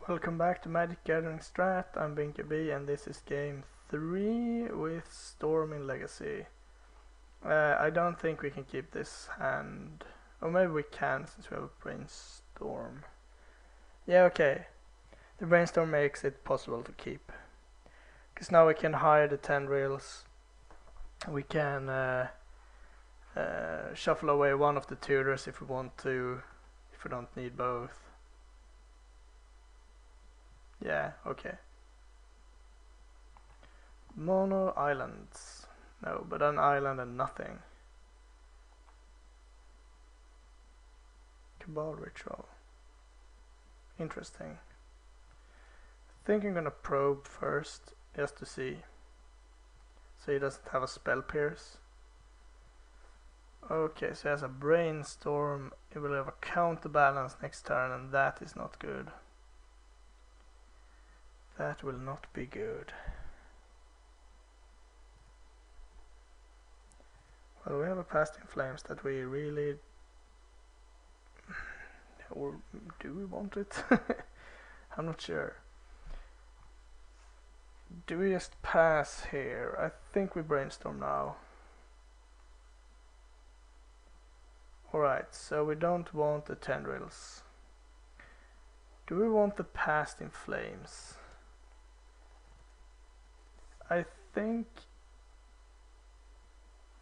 Welcome back to Magic Gathering Strat. I'm BinkyB and this is game 3 with Storm in Legacy. I don't think we can keep this hand. Or maybe we can since we have a Brainstorm. Yeah, okay. The Brainstorm makes it possible to keep. Because now we can hire the tendrils. We can shuffle away one of the tutors if we want to. If we don't need both. Yeah, okay. Mono islands. No, but an island and nothing. Cabal ritual. Interesting. I think I'm gonna probe first, just to see. So he doesn't have a spell pierce. Okay, so he has a brainstorm. He will have a counterbalance next turn, and that is not good. That will not be good. Well, we have a Past in Flames that we really... Or do we want it? I'm not sure. Do we just pass here? I think we brainstorm now. Alright, so we don't want the tendrils. Do we want the Past in Flames? I think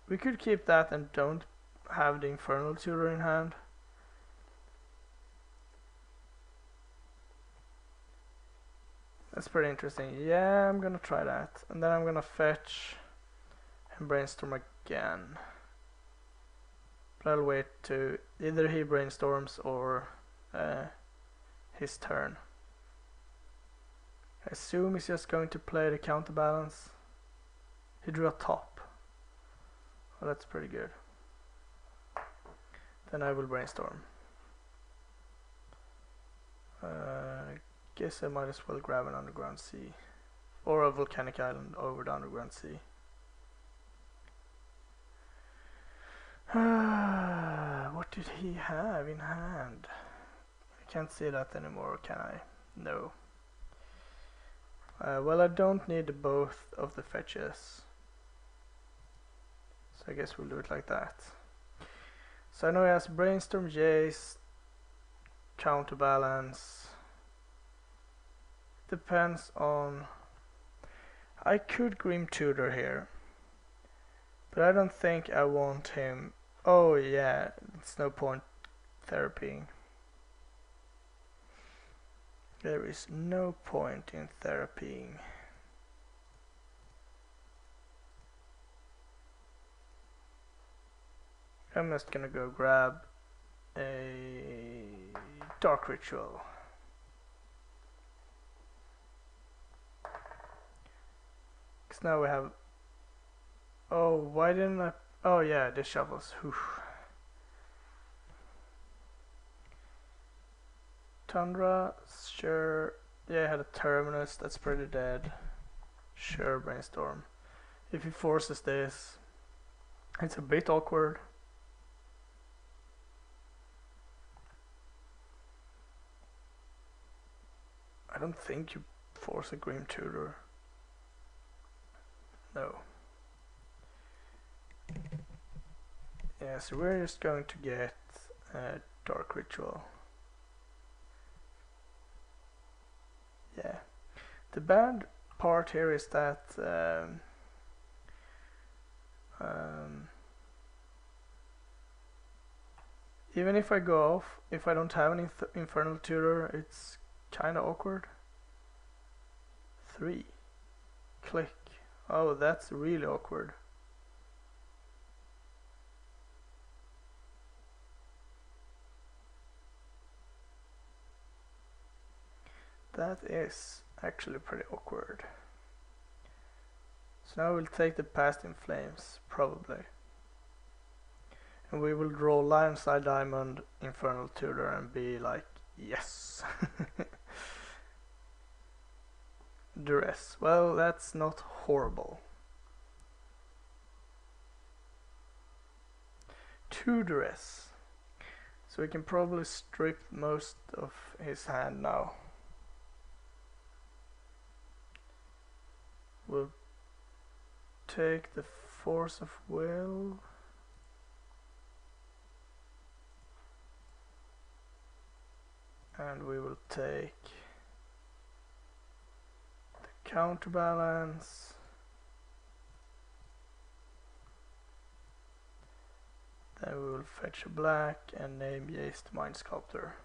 we could keep that and don't have the Infernal Tutor in hand. That's pretty interesting. Yeah, I'm gonna try that. And then I'm gonna fetch and brainstorm again. But I'll wait to either he brainstorms or his turn. I assume he's just going to play the counterbalance. He drew a top. Oh, that's pretty good. Then I will brainstorm. I guess I might as well grab an underground sea. Or a volcanic island over the underground sea. What did he have in hand? I can't see that anymore, can I? No. Well, I don't need both of the fetches. So I guess we'll do it like that. So I know he has Brainstorm, Jace, Counterbalance. Depends on... I could Grim Tutor here. But I don't think I want him... Oh yeah, it's no point therapying. There is no point in therapying. I'm just gonna go grab a Dark Ritual. Cause now we have... Oh, why didn't I... Oh yeah, this shuffles. Whew. Tundra, sure. Yeah, I had a Terminus, that's pretty dead. Sure, Brainstorm. If he forces this, it's a bit awkward. I don't think you force a Grim Tutor. No. Yeah, so we're just going to get a Dark Ritual. Yeah. The bad part here is that even if I go off, if I don't have an Infernal Tutor, it's kinda awkward. 3. Click. Oh, that's really awkward. That is actually pretty awkward. So now we'll take the Past in Flames, probably. And we will draw Lionside Diamond, Infernal Tutor and be like, yes! Duress. Well, that's not horrible. 2 Duress. So we can probably strip most of his hand now. We'll take the Force of Will. And we will take the Counterbalance. Then we will fetch a black and name Jace the Mind Sculptor.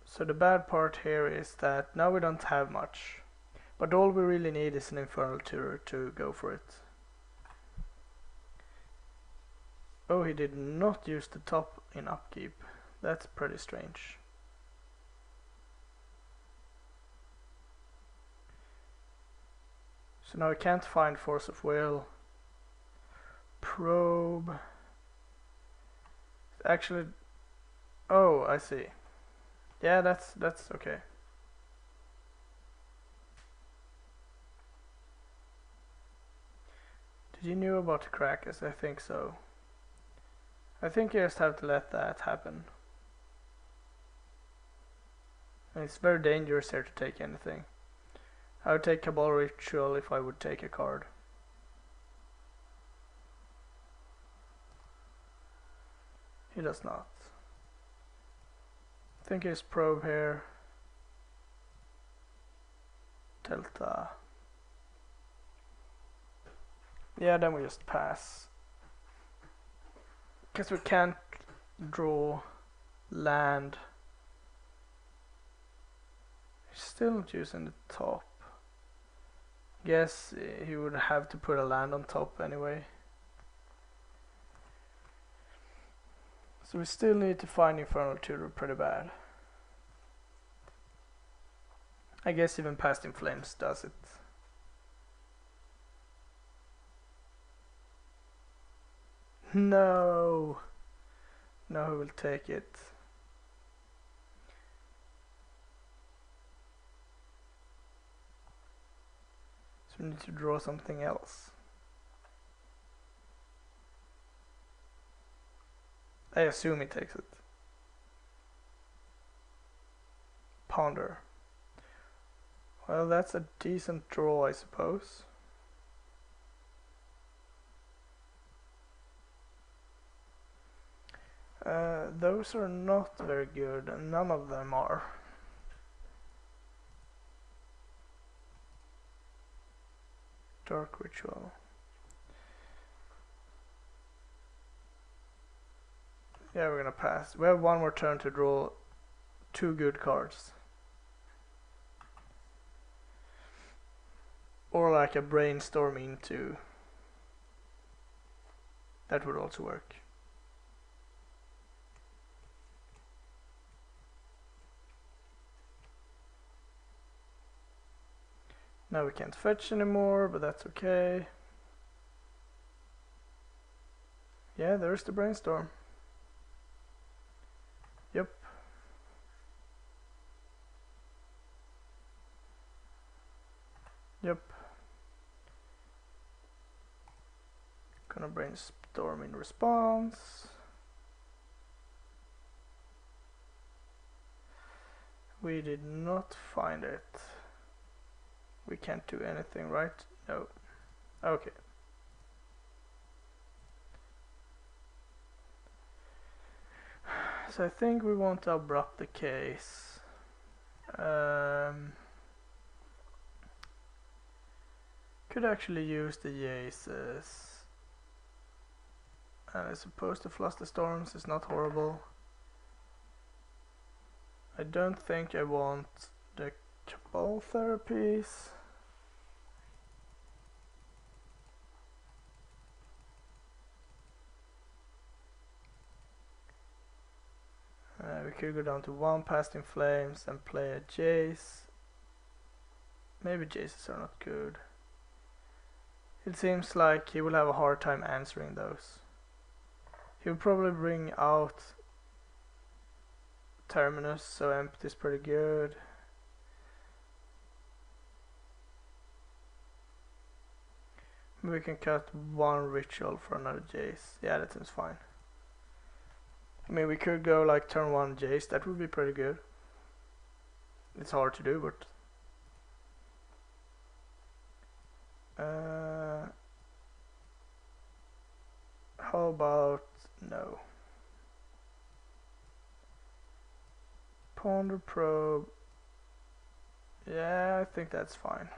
So the bad part here is that now we don't have much, but all we really need is an Infernal Tutor to go for it. Oh, he did not use the top in upkeep. That's pretty strange. So now I can't find Force of Will. Probe. Actually, oh, I see. Yeah, that's okay. Did you know about the Krakus? I think so. I think you just have to let that happen. And it's very dangerous here to take anything. I would take Cabal Ritual if I would take a card. He does not. I think he's Probe here. Delta. Yeah, then we just pass. Because we can't draw land. He's still not using the top. Guess he would have to put a land on top anyway. So we still need to find Infernal Tutor pretty bad. I guess even Past in Flames does it. No! No, he will take it. So we need to draw something else. I assume he takes it. Ponder. Well, that's a decent draw, I suppose. Those are not very good, and none of them are. Dark Ritual. Yeah, we're gonna pass. We have one more turn to draw 2 good cards. Or like a Brainstorm into. That would also work. Now we can't fetch anymore, but that's okay. Yeah, there's the Brainstorm. Yep. Yep. Gonna Brainstorm in response. We did not find it. We can't do anything, right? No. Okay. So I think we want to abrupt the case. Could actually use the Jaces. And I suppose the Flusterstorms is not horrible. I don't think I want the Cabal Therapies. We could go down to 1 Past in Flames and play a Jace. Maybe Jaces are not good. It seems like he will have a hard time answering those. He will probably bring out Terminus, so empty is pretty good. We can cut 1 ritual for another Jace. Yeah, that seems fine. I mean, we could go like turn 1 Jace, that would be pretty good. It's hard to do, but how about no? Ponder probe. Yeah, I think that's fine.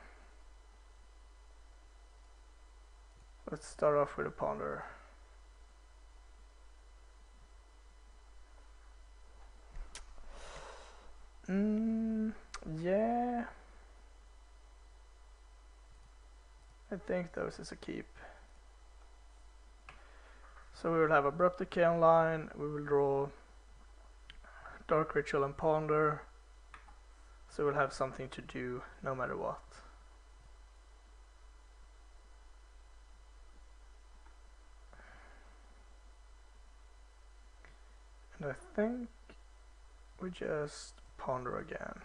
Let's start off with a ponder. Yeah. I think those is a keep. So we will have Abrupt Decay online, we will draw Dark Ritual and Ponder. So we'll have something to do no matter what. And I think we just ponder again.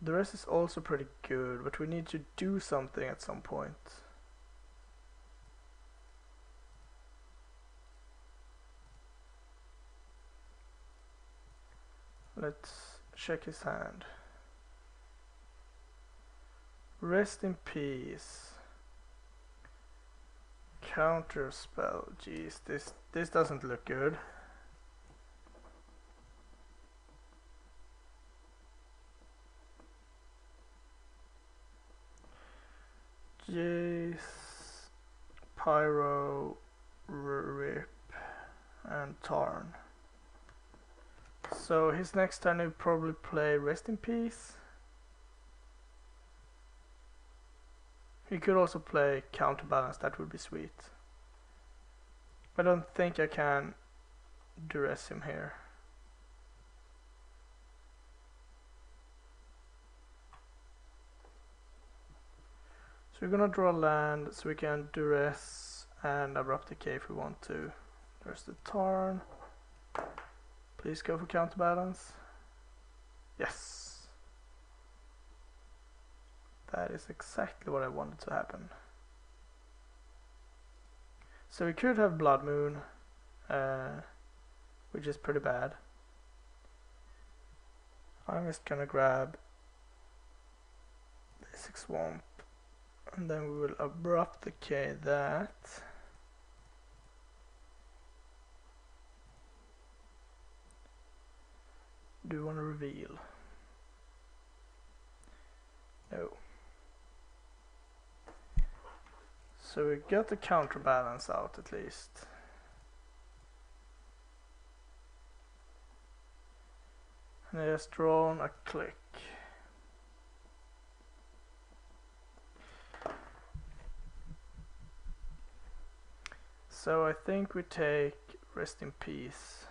The rest is also pretty good, but we need to do something at some point. Let's check his hand. Rest in peace. Counter spell. Jeez, this doesn't look good. Jace, Pyro, Rip, and Tarn. So his next turn he'll probably play Rest in Peace. He could also play Counterbalance, that would be sweet. I don't think I can duress him here. So we're gonna draw land so we can duress and Abrupt Decay if we want to. There's the Tarn. Please go for Counterbalance. Yes. That is exactly what I wanted to happen. So we could have Blood Moon, which is pretty bad. I'm just gonna grab Basic Swamp, and then we will Abrupt Decay that. Do you want to reveal? No. So we got the Counterbalance out at least. And I just drawn a click. So I think we take Rest in Peace.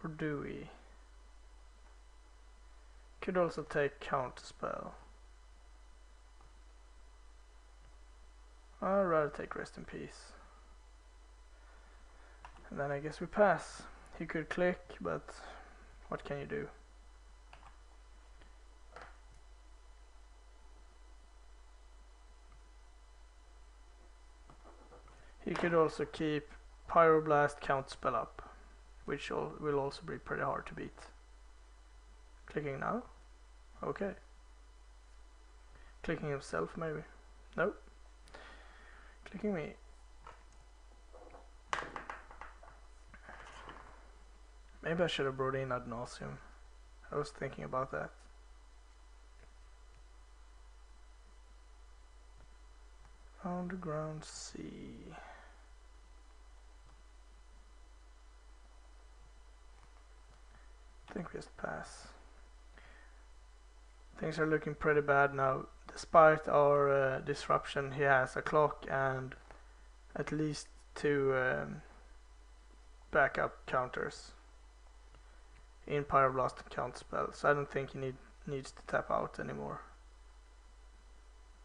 Or do we? Could also take Counterspell. I'd rather take Rest in Peace. And then I guess we pass. He could click, but what can you do? He could also keep Pyroblast Counterspell up, which will also be pretty hard to beat. Clicking now? Okay. Clicking himself maybe? Nope. Clicking me. Maybe I should have brought in Ad Nauseam. I was thinking about that. Underground Sea. I think we just pass. Things are looking pretty bad now. Despite our disruption, he has a clock and at least 2 backup counters in Pyroblast and Counterspell, so I don't think he needs to tap out anymore.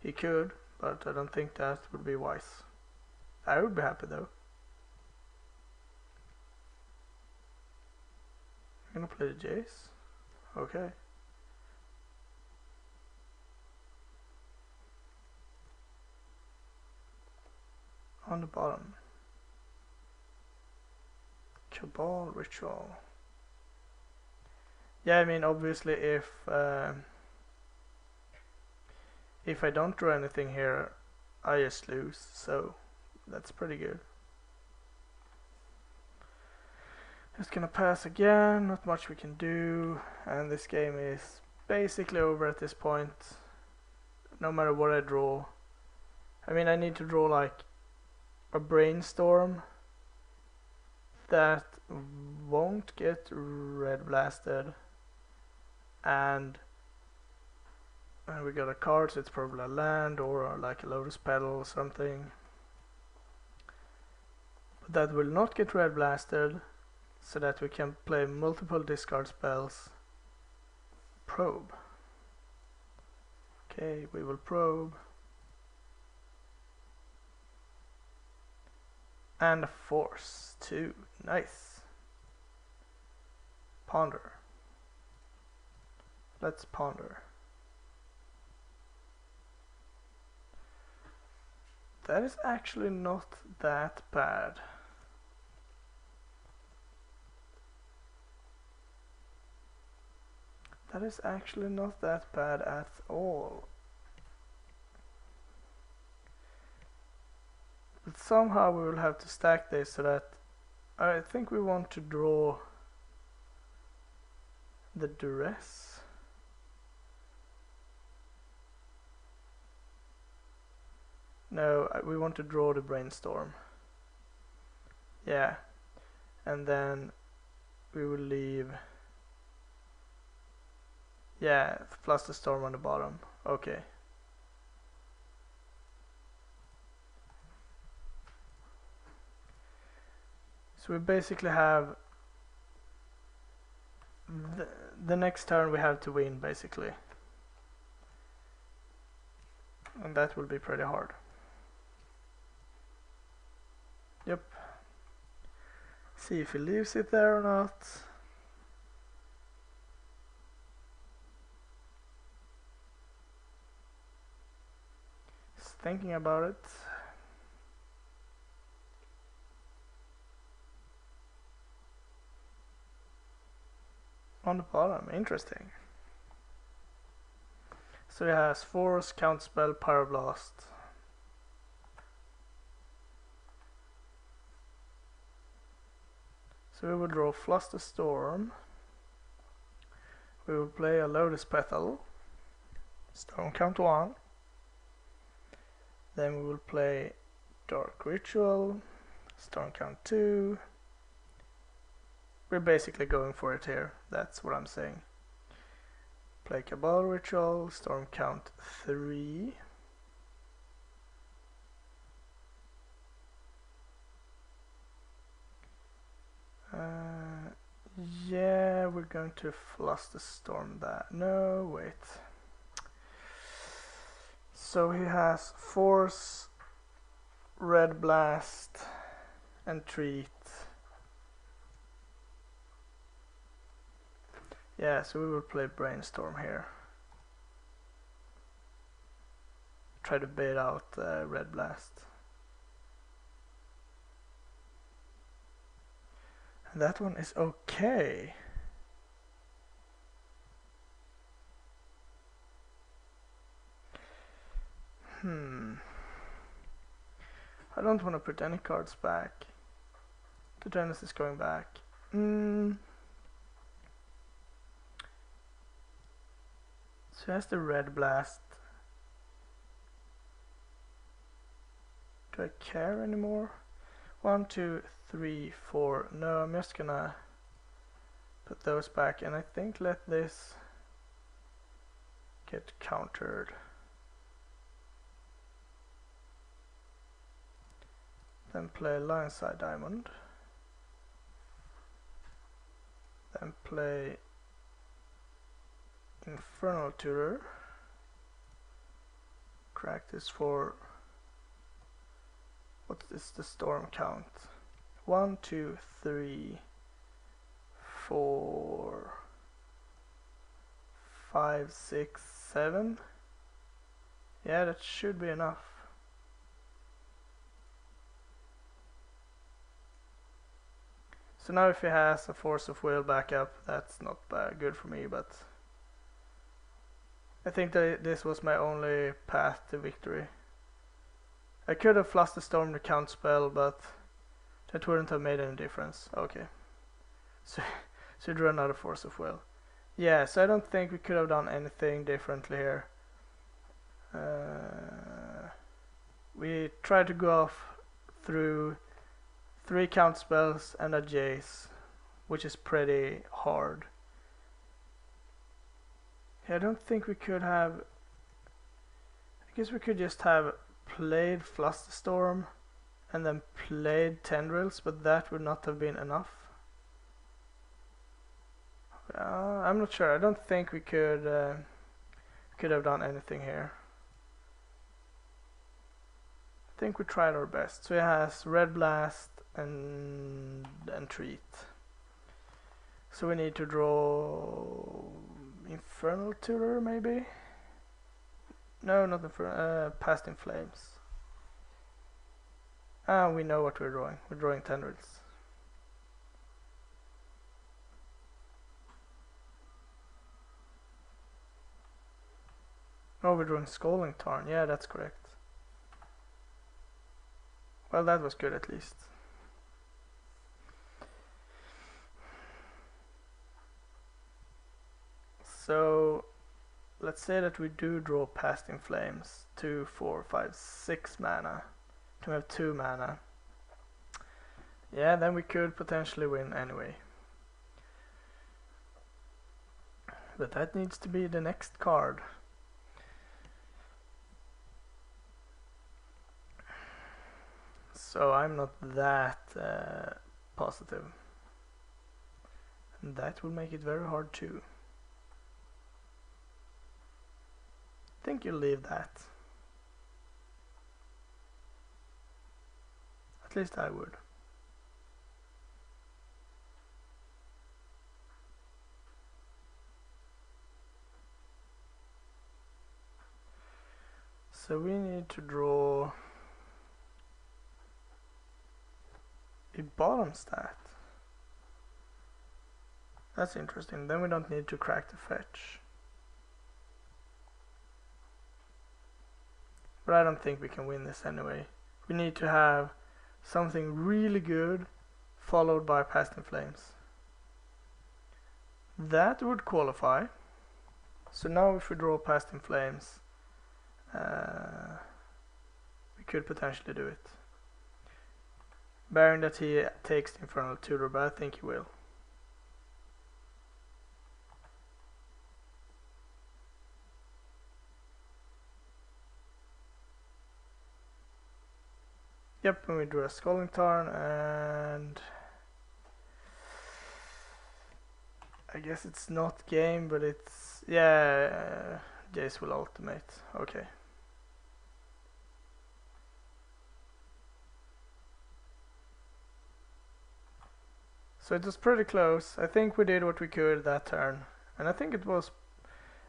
He could, but I don't think that would be wise. I would be happy though. I'm gonna play the Jace. Okay. on the bottom. Cabal Ritual. Yeah, I mean, obviously if I don't draw anything here, I just lose, so that's pretty good. Just gonna pass again, not much we can do, and this game is basically over at this point, no matter what I draw. I mean, I need to draw like a brainstorm that won't get red blasted, and we got a card, so it's probably a land or like a lotus petal or something. But that will not get red blasted, so that we can play multiple discard spells. Probe. Okay, we will probe. And a force too. Nice. Ponder. Let's ponder. That is actually not that bad. That is actually not that bad at all. But somehow we will have to stack this so that I think we want to draw the duress. No, we want to draw the brainstorm. Yeah, and then we will leave, yeah, plus the storm on the bottom. Okay. So we basically have the next turn we have to win, basically. And that will be pretty hard. Yep. See if he leaves it there or not. Just thinking about it. On the bottom, interesting. So he has Force, Counterspell, Pyroblast. So we will draw Flusterstorm. We will play a Lotus Petal. Stone count 1. Then we will play Dark Ritual. Storm count 2. We're basically going for it here, that's what I'm saying. Play Cabal Ritual, Storm count 3. Yeah, we're going to Flusterstorm that. No, wait. So he has Force, Red Blast, and Treat. Yeah, so we will play Brainstorm here. Try to bait out Red Blast. And that one is okay. I don't want to put any cards back. The Genesis is going back. So he has the Red Blast. Do I care anymore? 1, 2, 3, 4. No, I'm just gonna put those back, and I think let this get countered. Then play Lionside Diamond. Then play Infernal Tutor. Crack this for, what is the storm count? 1, 2, 3, 4, 5, 6, 7. Yeah, that should be enough. So now if he has a Force of Will backup, that's not good for me, but I think that this was my only path to victory. I could have Flusterstormed the count spell, but that wouldn't have made any difference. Okay. So drew another Force of Will. Yeah, so I don't think we could have done anything differently here. We tried to go off through 3 count spells and a Jace, which is pretty hard. Yeah, I don't think we could have... I guess we could just have played Flusterstorm and then played Tendrils, but that would not have been enough. I'm not sure. I don't think we could have done anything here. I think we tried our best. So he has Red Blast and Treat. So we need to draw Infernal Tutor, maybe? No, not Infernal. Past in Flames. We know what we're drawing. We're drawing Tendrils. Oh, we're drawing Scalding Tarn. Yeah, that's correct. Well, that was good at least. So, let's say that we do draw Past in Flames. 2, 4, 5, 6 mana. To have 2 mana. Yeah, then we could potentially win anyway. But that needs to be the next card. So I'm not that positive. And that will make it very hard too. I think you'll leave that. At least I would. So we need to draw a bottom stat. That's interesting. Then we don't need to crack the fetch. But I don't think we can win this anyway. We need to have something really good followed by Past in Flames. That would qualify. So now if we draw Past in Flames, we could potentially do it. Bearing that he takes the Infernal Tutor, but I think he will. Yep, and we drew a Scalding Tarn, and I guess it's not game, but it's... yeah, Jace will ultimate. Okay. So it was pretty close. I think we did what we could that turn. And I think it was...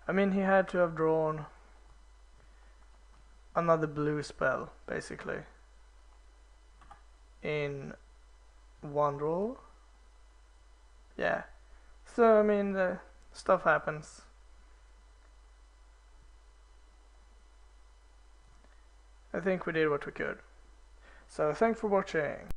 I mean, he had to have drawn another blue spell, basically, in one draw. Yeah. So, I mean, stuff happens. I think we did what we could. So, thanks for watching.